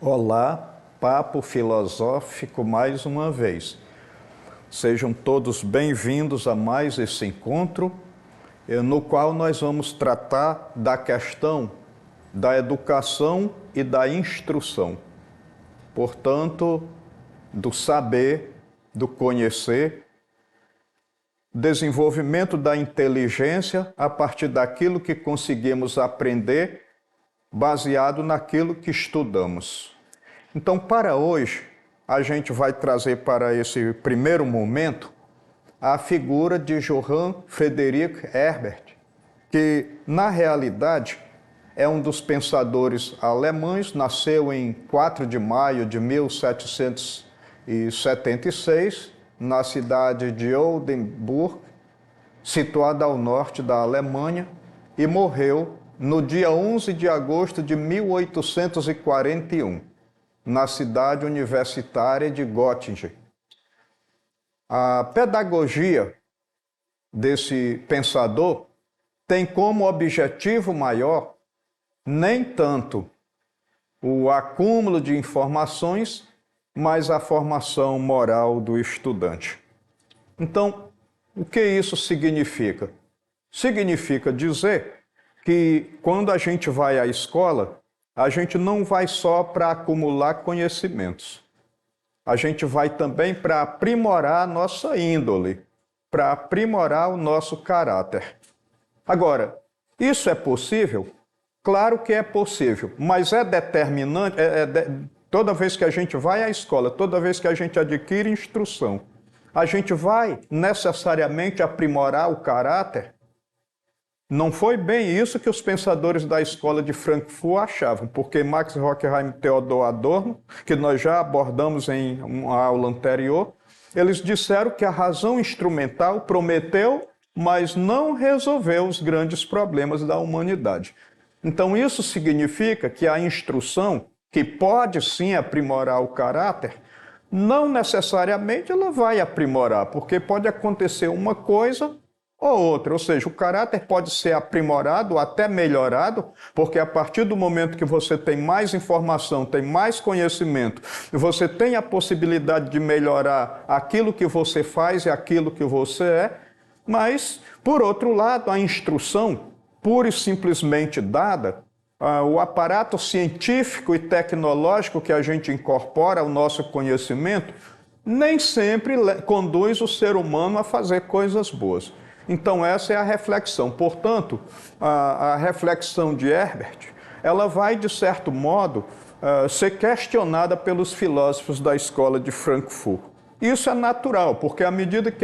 Olá, papo filosófico mais uma vez. Sejam todos bem-vindos a mais esse encontro, no qual nós vamos tratar da questão da educação e da instrução. Portanto, do saber, do conhecer, desenvolvimento da inteligência a partir daquilo que conseguimos aprender, baseado naquilo que estudamos. Então, para hoje, a gente vai trazer para esse primeiro momento a figura de Johann Friedrich Herbert, que, na realidade, é um dos pensadores alemães, nasceu em 4 de maio de 1776, na cidade de Oldenburg, situada ao norte da Alemanha, e morreu no dia 11 de agosto de 1841, na cidade universitária de Göttingen. A pedagogia desse pensador tem como objetivo maior nem tanto o acúmulo de informações, mas a formação moral do estudante. Então, o que isso significa? Significa dizer que quando a gente vai à escola, a gente não vai só para acumular conhecimentos. A gente vai também para aprimorar a nossa índole, para aprimorar o nosso caráter. Agora, isso é possível? Claro que é possível, mas é determinante, toda vez que a gente vai à escola, toda vez que a gente adquire instrução, a gente vai necessariamente aprimorar o caráter? Não foi bem isso que os pensadores da escola de Frankfurt achavam, porque Max Horkheim e Theodor Adorno, que nós já abordamos em uma aula anterior, eles disseram que a razão instrumental prometeu, mas não resolveu os grandes problemas da humanidade. Então isso significa que a instrução, que pode sim aprimorar o caráter, não necessariamente ela vai aprimorar, porque pode acontecer uma coisa ou outra, ou seja, o caráter pode ser aprimorado, até melhorado, porque a partir do momento que você tem mais informação, tem mais conhecimento, você tem a possibilidade de melhorar aquilo que você faz e aquilo que você é, mas, por outro lado, a instrução, pura e simplesmente dada, o aparato científico e tecnológico que a gente incorpora ao nosso conhecimento, nem sempre conduz o ser humano a fazer coisas boas. Então essa é a reflexão. Portanto, a reflexão de Herbert, ela vai, de certo modo, ser questionada pelos filósofos da escola de Frankfurt. Isso é natural, porque à medida que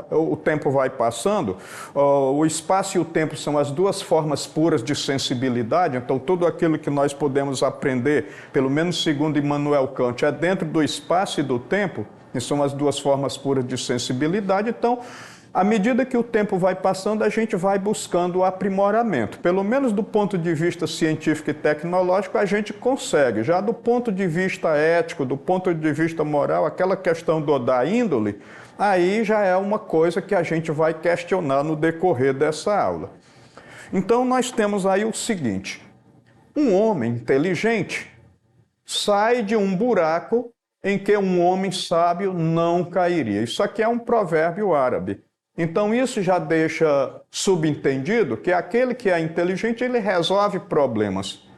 o tempo vai passando, o espaço e o tempo são as duas formas puras de sensibilidade, então tudo aquilo que nós podemos aprender, pelo menos segundo Immanuel Kant, é dentro do espaço e do tempo, que são as duas formas puras de sensibilidade. Então, à medida que o tempo vai passando, a gente vai buscando o aprimoramento. Pelo menos do ponto de vista científico e tecnológico, a gente consegue. Já do ponto de vista ético, do ponto de vista moral, aquela questão da índole, aí já é uma coisa que a gente vai questionar no decorrer dessa aula. Então, nós temos aí o seguinte: um homem inteligente sai de um buraco em que um homem sábio não cairia. Isso aqui é um provérbio árabe. Então isso já deixa subentendido que aquele que é inteligente, ele resolve problemas.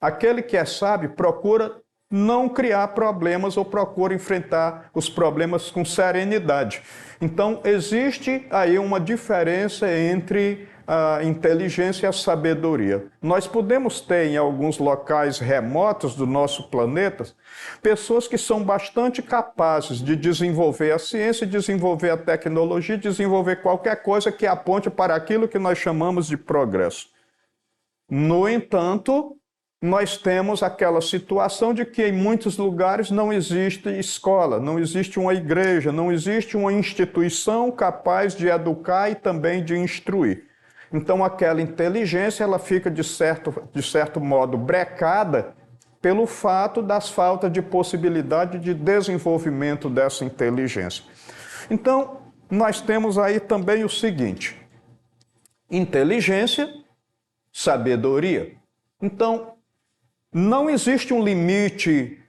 Aquele que é sábio procura não criar problemas ou procura enfrentar os problemas com serenidade. Então existe aí uma diferença entre a inteligência e a sabedoria. Nós podemos ter em alguns locais remotos do nosso planeta pessoas que são bastante capazes de desenvolver a ciência, desenvolver a tecnologia, desenvolver qualquer coisa que aponte para aquilo que nós chamamos de progresso. No entanto, nós temos aquela situação de que em muitos lugares não existe escola, não existe uma igreja, não existe uma instituição capaz de educar e também de instruir. Então aquela inteligência ela fica de certo modo brecada pelo fato das faltas de possibilidade de desenvolvimento dessa inteligência. Então nós temos aí também o seguinte: inteligência, sabedoria. Então Não existe um limite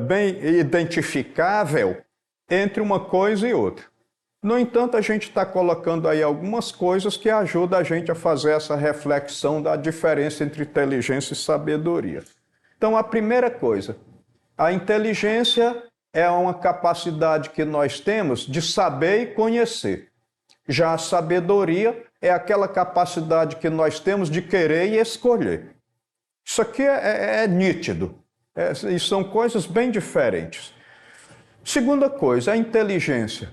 bem identificável entre uma coisa e outra. No entanto, a gente está colocando aí algumas coisas que ajudam a gente a fazer essa reflexão da diferença entre inteligência e sabedoria. Então, a primeira coisa, a inteligência é uma capacidade que nós temos de saber e conhecer. Já a sabedoria é aquela capacidade que nós temos de querer e escolher. Isso aqui é nítido. E são coisas bem diferentes. Segunda coisa, a inteligência.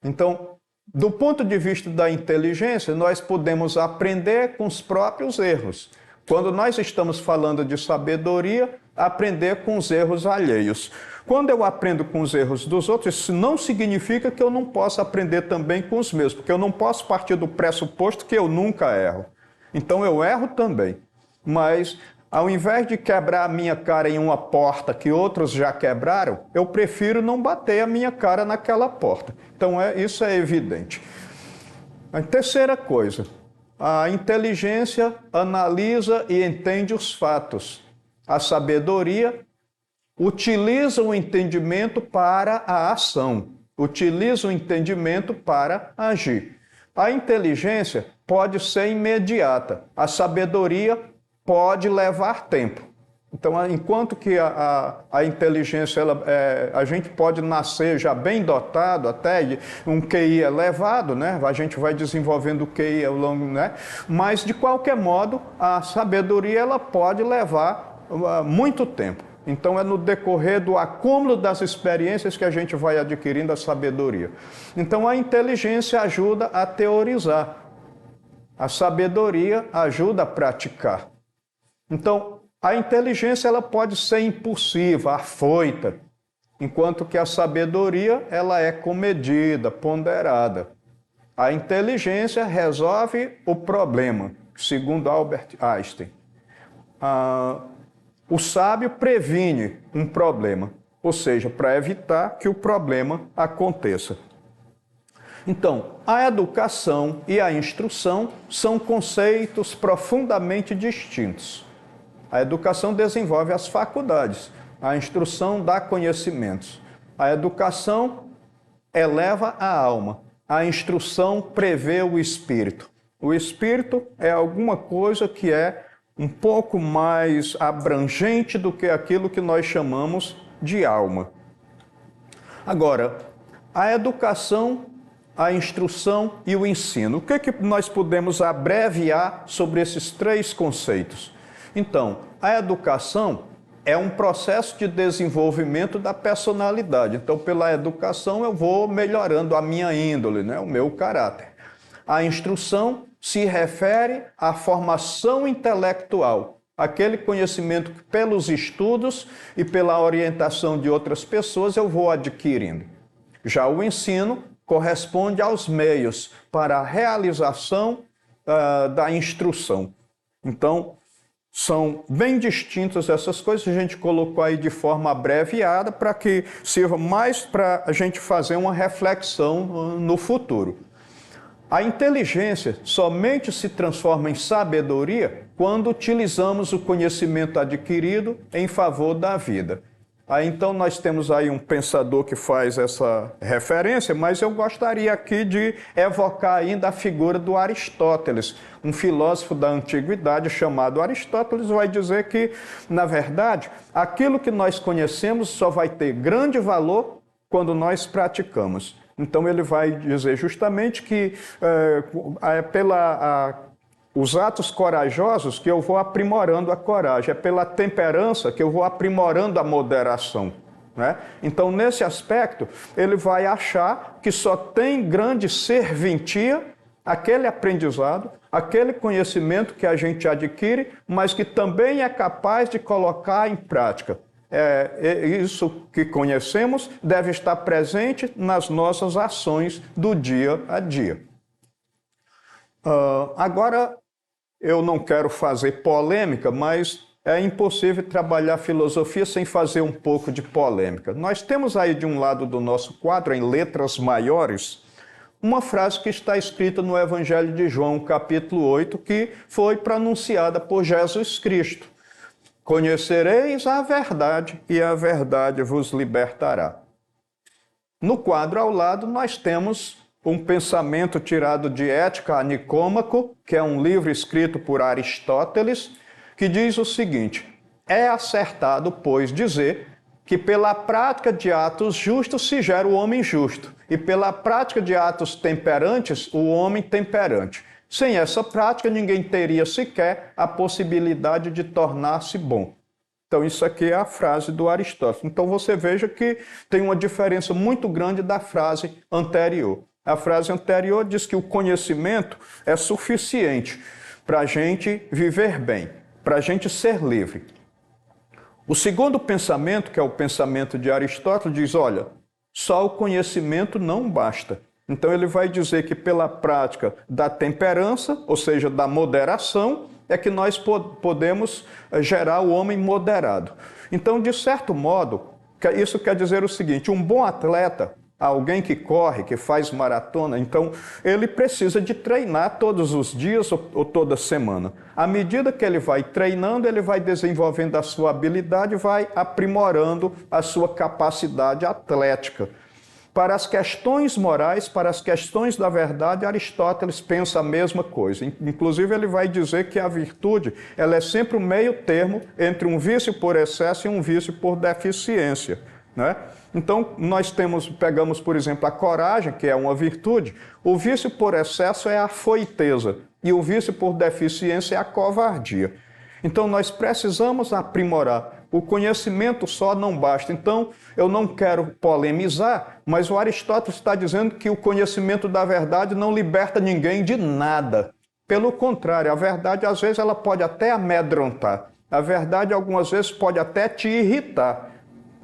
Então, do ponto de vista da inteligência, nós podemos aprender com os próprios erros. Quando nós estamos falando de sabedoria, aprender com os erros alheios. Quando eu aprendo com os erros dos outros, isso não significa que eu não possa aprender também com os meus, porque eu não posso partir do pressuposto que eu nunca erro. Então eu erro também. Mas, ao invés de quebrar a minha cara em uma porta que outros já quebraram, eu prefiro não bater a minha cara naquela porta. Então isso é evidente. A terceira coisa, a inteligência analisa e entende os fatos. A sabedoria utiliza o entendimento para a ação, utiliza o entendimento para agir. A inteligência pode ser imediata, a sabedoria pode levar tempo. Então, enquanto que a inteligência, a gente pode nascer já bem dotado, até um QI elevado, né? A gente vai desenvolvendo o QI ao longo, né? Mas, de qualquer modo, a sabedoria ela pode levar muito tempo. Então, é no decorrer do acúmulo das experiências que a gente vai adquirindo a sabedoria. Então, a inteligência ajuda a teorizar. A sabedoria ajuda a praticar. Então, a inteligência ela pode ser impulsiva, afoita, enquanto que a sabedoria ela é comedida, ponderada. A inteligência resolve o problema, segundo Albert Einstein. O sábio previne um problema, ou seja, para evitar que o problema aconteça. Então, a educação e a instrução são conceitos profundamente distintos. A educação desenvolve as faculdades, a instrução dá conhecimentos. A educação eleva a alma, a instrução prevê o espírito. O espírito é alguma coisa que é um pouco mais abrangente do que aquilo que nós chamamos de alma. Agora, a educação, a instrução e o ensino. O que nós podemos abreviar sobre esses três conceitos? Então, a educação é um processo de desenvolvimento da personalidade. Então, pela educação eu vou melhorando a minha índole, né? O meu caráter. A instrução se refere à formação intelectual, aquele conhecimento que pelos estudos e pela orientação de outras pessoas eu vou adquirindo. Já o ensino corresponde aos meios para a realização da instrução. Então, são bem distintas essas coisas, a gente colocou aí de forma abreviada para que sirva mais para a gente fazer uma reflexão no futuro. A inteligência somente se transforma em sabedoria quando utilizamos o conhecimento adquirido em favor da vida. Aí então nós temos aí um pensador que faz essa referência, mas eu gostaria aqui de evocar ainda a figura do Aristóteles, um filósofo da antiguidade chamado Aristóteles, vai dizer que, na verdade, aquilo que nós conhecemos só vai ter grande valor quando nós praticamos. Então ele vai dizer justamente que os atos corajosos que eu vou aprimorando a coragem, é pela temperança que eu vou aprimorando a moderação, né? Então, nesse aspecto, ele vai achar que só tem grande serventia aquele aprendizado, aquele conhecimento que a gente adquire, mas que também é capaz de colocar em prática. Isso que conhecemos deve estar presente nas nossas ações do dia a dia. Agora, eu não quero fazer polêmica, mas é impossível trabalhar filosofia sem fazer um pouco de polêmica. Nós temos aí de um lado do nosso quadro, em letras maiores, uma frase que está escrita no Evangelho de João, capítulo 8, que foi pronunciada por Jesus Cristo. Conhecereis a verdade e a verdade vos libertará. No quadro ao lado nós temos um pensamento tirado de Ética a Nicômaco, que é um livro escrito por Aristóteles, que diz o seguinte: é acertado, pois, dizer que pela prática de atos justos se gera o homem justo, e pela prática de atos temperantes, o homem temperante. Sem essa prática, ninguém teria sequer a possibilidade de tornar-se bom. Então, isso aqui é a frase do Aristóteles. Então, você veja que tem uma diferença muito grande da frase anterior. A frase anterior diz que o conhecimento é suficiente para a gente viver bem, para a gente ser livre. O segundo pensamento, que é o pensamento de Aristóteles, diz, olha, só o conhecimento não basta. Então ele vai dizer que pela prática da temperança, ou seja, da moderação, é que nós podemos gerar o homem moderado. Então, de certo modo, isso quer dizer o seguinte, um bom atleta, alguém que corre, que faz maratona, então ele precisa de treinar todos os dias ou toda semana. À medida que ele vai treinando, ele vai desenvolvendo a sua habilidade, vai aprimorando a sua capacidade atlética. Para as questões morais, para as questões da verdade, Aristóteles pensa a mesma coisa. Inclusive, ele vai dizer que a virtude ela é sempre o meio termo entre um vício por excesso e um vício por deficiência, né? Então, nós pegamos, por exemplo, a coragem, que é uma virtude. O vício por excesso é a afoiteza e o vício por deficiência é a covardia. Então, nós precisamos aprimorar. O conhecimento só não basta. Então, eu não quero polemizar, mas o Aristóteles está dizendo que o conhecimento da verdade não liberta ninguém de nada. Pelo contrário, a verdade, às vezes, ela pode até amedrontar. A verdade, algumas vezes, pode até te irritar.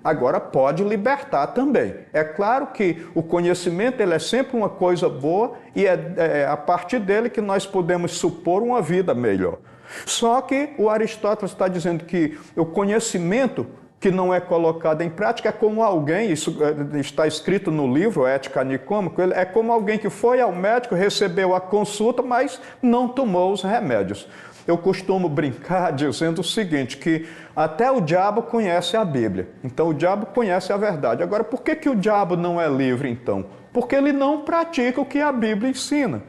Agora, pode libertar também. É claro que o conhecimento ele é sempre uma coisa boa e é a partir dele que nós podemos supor uma vida melhor. Só que o Aristóteles está dizendo que o conhecimento que não é colocado em prática é como alguém, isso está escrito no livro Ética a Nicômaco, é como alguém que foi ao médico, recebeu a consulta, mas não tomou os remédios. Eu costumo brincar dizendo o seguinte, que até o diabo conhece a Bíblia. Então o diabo conhece a verdade. Agora, por que o diabo não é livre então? Porque ele não pratica o que a Bíblia ensina.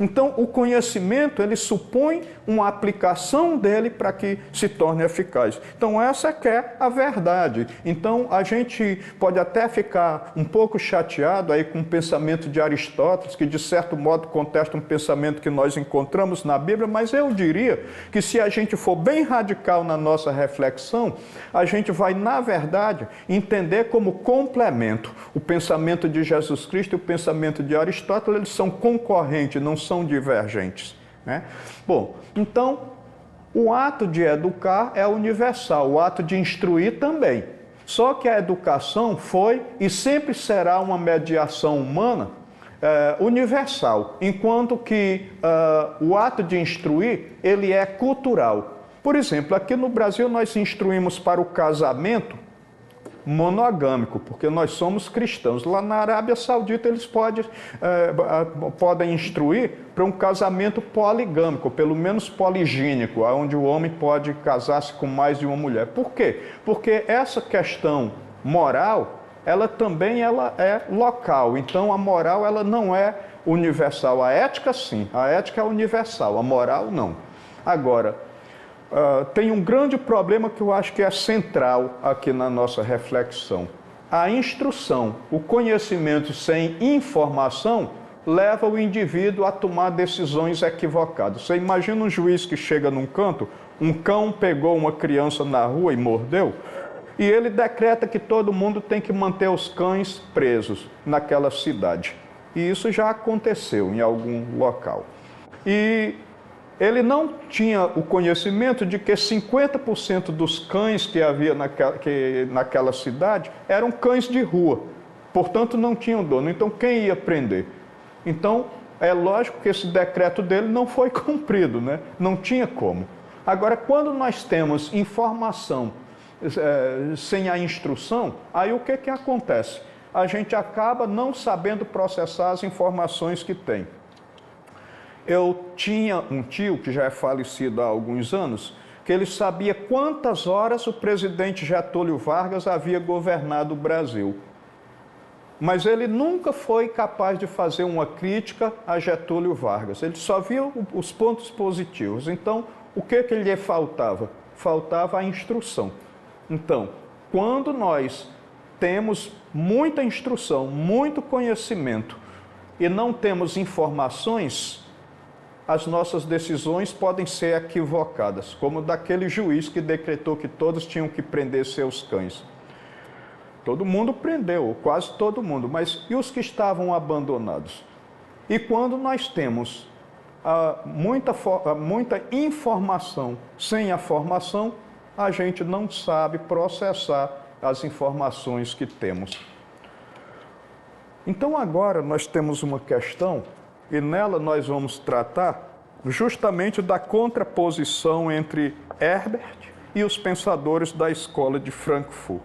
Então, o conhecimento, ele supõe uma aplicação dele para que se torne eficaz. Então, essa que é a verdade. Então, a gente pode até ficar um pouco chateado aí com o pensamento de Aristóteles, que de certo modo contesta um pensamento que nós encontramos na Bíblia, mas eu diria que se a gente for bem radical na nossa reflexão, a gente vai, na verdade, entender como complemento. O pensamento de Jesus Cristo e o pensamento de Aristóteles, eles são concorrentes, não são divergentes, né? Bom, então, o ato de educar é universal, o ato de instruir também. Só que a educação foi e sempre será uma mediação humana universal, enquanto que o ato de instruir, ele é cultural. Por exemplo, aqui no Brasil nós instruímos para o casamento monogâmico, porque nós somos cristãos. Lá na Arábia Saudita eles podem instruir para um casamento poligâmico, pelo menos poligínico, onde o homem pode casar-se com mais de uma mulher. Por quê? Porque essa questão moral, ela também é local. Então a moral ela não é universal. A ética sim, a ética é universal, a moral não. Agora, tem um grande problema que eu acho que é central aqui na nossa reflexão. A instrução, o conhecimento sem informação, leva o indivíduo a tomar decisões equivocadas. Você imagina um juiz que chega num canto, um cão pegou uma criança na rua e mordeu, e ele decreta que todo mundo tem que manter os cães presos naquela cidade. E isso já aconteceu em algum local. E ele não tinha o conhecimento de que 50% dos cães que havia naquela cidade eram cães de rua, portanto não tinham dono. Então quem ia prender? Então é lógico que esse decreto dele não foi cumprido, né? Não tinha como. Agora, quando nós temos informação sem a instrução, aí o que acontece? A gente acaba não sabendo processar as informações que tem. Eu tinha um tio que já é falecido há alguns anos, que ele sabia quantas horas o presidente Getúlio Vargas havia governado o Brasil. Mas ele nunca foi capaz de fazer uma crítica a Getúlio Vargas. Ele só via os pontos positivos. Então, o que lhe faltava? Faltava a instrução. Então, quando nós temos muita instrução, muito conhecimento e não temos informações, as nossas decisões podem ser equivocadas, como daquele juiz que decretou que todos tinham que prender seus cães. Todo mundo prendeu, quase todo mundo, mas e os que estavam abandonados? E quando nós temos muita informação sem a formação, a gente não sabe processar as informações que temos. Então agora nós temos uma questão e nela nós vamos tratar justamente da contraposição entre Herbert e os pensadores da escola de Frankfurt.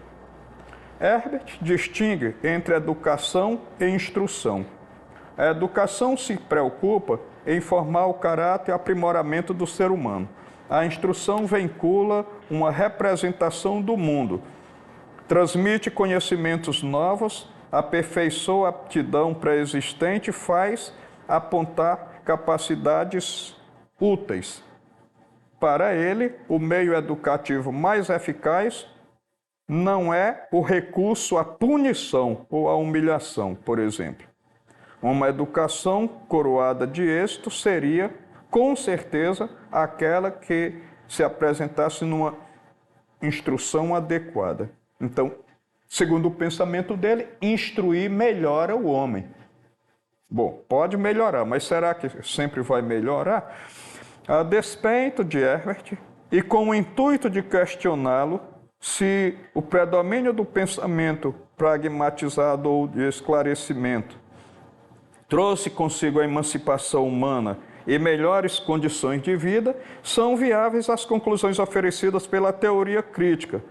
Herbert distingue entre educação e instrução. A educação se preocupa em formar o caráter e aprimoramento do ser humano. A instrução vincula uma representação do mundo, transmite conhecimentos novos, aperfeiçoa a aptidão pré-existente e faz apontar capacidades úteis. Para ele, o meio educativo mais eficaz não é o recurso à punição ou à humilhação, por exemplo. Uma educação coroada de êxito seria, com certeza, aquela que se apresentasse numa instrução adequada. Então, segundo o pensamento dele, instruir melhora o homem. Bom, pode melhorar, mas será que sempre vai melhorar? A despeito de Herbert, e com o intuito de questioná-lo, se o predomínio do pensamento pragmatizado ou de esclarecimento trouxe consigo a emancipação humana e melhores condições de vida, são viáveis as conclusões oferecidas pela teoria crítica.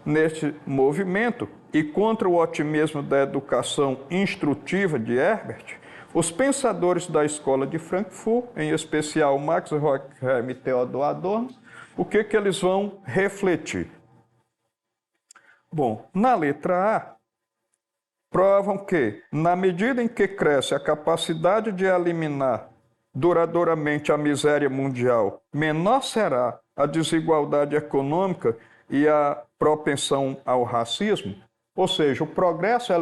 Neste movimento, e contra o otimismo da educação instrutiva de Herbert, os pensadores da escola de Frankfurt, em especial Max Horkheim e Theodor Adorno, o que eles vão refletir? Bom, na letra A, provam que, na medida em que cresce a capacidade de eliminar duradouramente a miséria mundial, menor será a desigualdade econômica e a propensão ao racismo. Ou seja, o progresso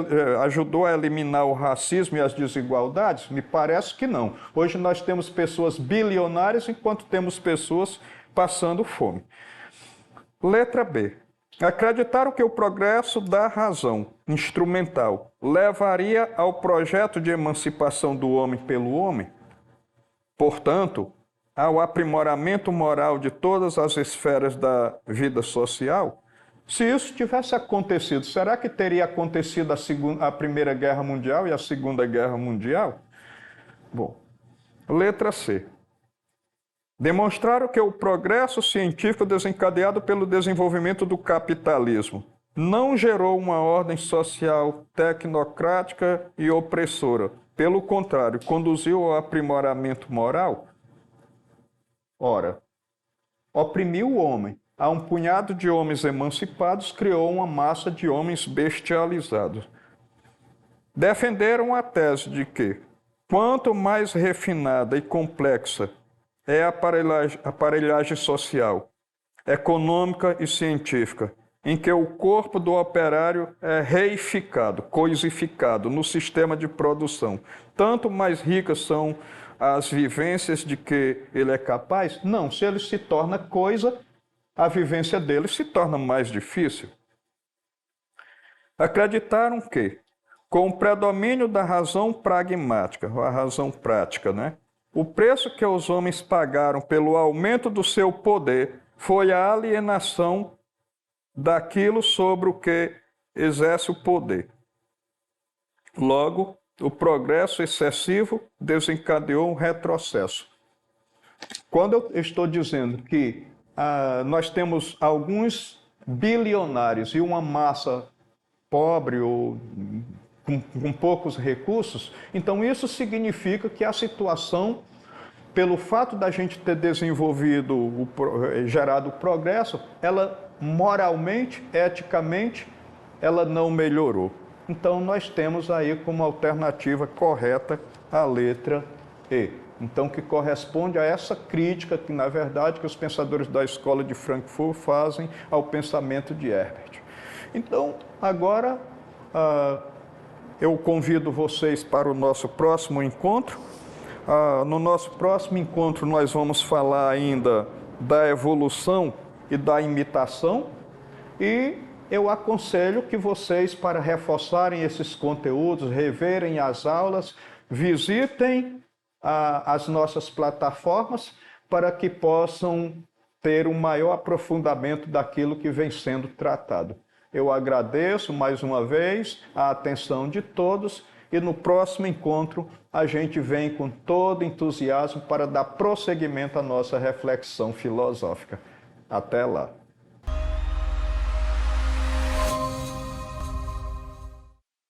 ajudou a eliminar o racismo e as desigualdades? Me parece que não. Hoje nós temos pessoas bilionárias enquanto temos pessoas passando fome. Letra B. Acreditaram que o progresso da razão instrumental levaria ao projeto de emancipação do homem pelo homem, portanto, ao aprimoramento moral de todas as esferas da vida social. Se isso tivesse acontecido, será que teria acontecido a Primeira Guerra Mundial e a Segunda Guerra Mundial? Bom, letra C. Demonstraram que o progresso científico desencadeado pelo desenvolvimento do capitalismo não gerou uma ordem social tecnocrática e opressora. Pelo contrário, conduziu ao aprimoramento moral. Ora, oprimiu o homem. A um punhado de homens emancipados criou uma massa de homens bestializados. Defenderam a tese de que, quanto mais refinada e complexa é a aparelhagem social, econômica e científica, em que o corpo do operário é reificado, coisificado no sistema de produção, tanto mais ricas são as vivências de que ele é capaz? Não, se ele se torna coisa, a vivência dele se torna mais difícil. Acreditaram que, com o predomínio da razão pragmática, a razão prática, o preço que os homens pagaram pelo aumento do seu poder foi a alienação daquilo sobre o que exerce o poder. Logo, o progresso excessivo desencadeou um retrocesso. Quando eu estou dizendo que nós temos alguns bilionários e uma massa pobre ou com poucos recursos, então isso significa que a situação pelo fato da gente ter desenvolvido, gerado o progresso, ela moralmente, eticamente, ela não melhorou. Então, nós temos aí como alternativa correta a letra E. Então, que corresponde a essa crítica que, na verdade, que os pensadores da Escola de Frankfurt fazem ao pensamento de Herbert. Então, agora, eu convido vocês para o nosso próximo encontro. No nosso próximo encontro, nós vamos falar ainda da evolução e da imitação, e eu aconselho que vocês, para reforçarem esses conteúdos, reverem as aulas, visitem as nossas plataformas para que possam ter um maior aprofundamento daquilo que vem sendo tratado. Eu agradeço mais uma vez a atenção de todos e no próximo encontro a gente vem com todo entusiasmo para dar prosseguimento à nossa reflexão filosófica. Até lá!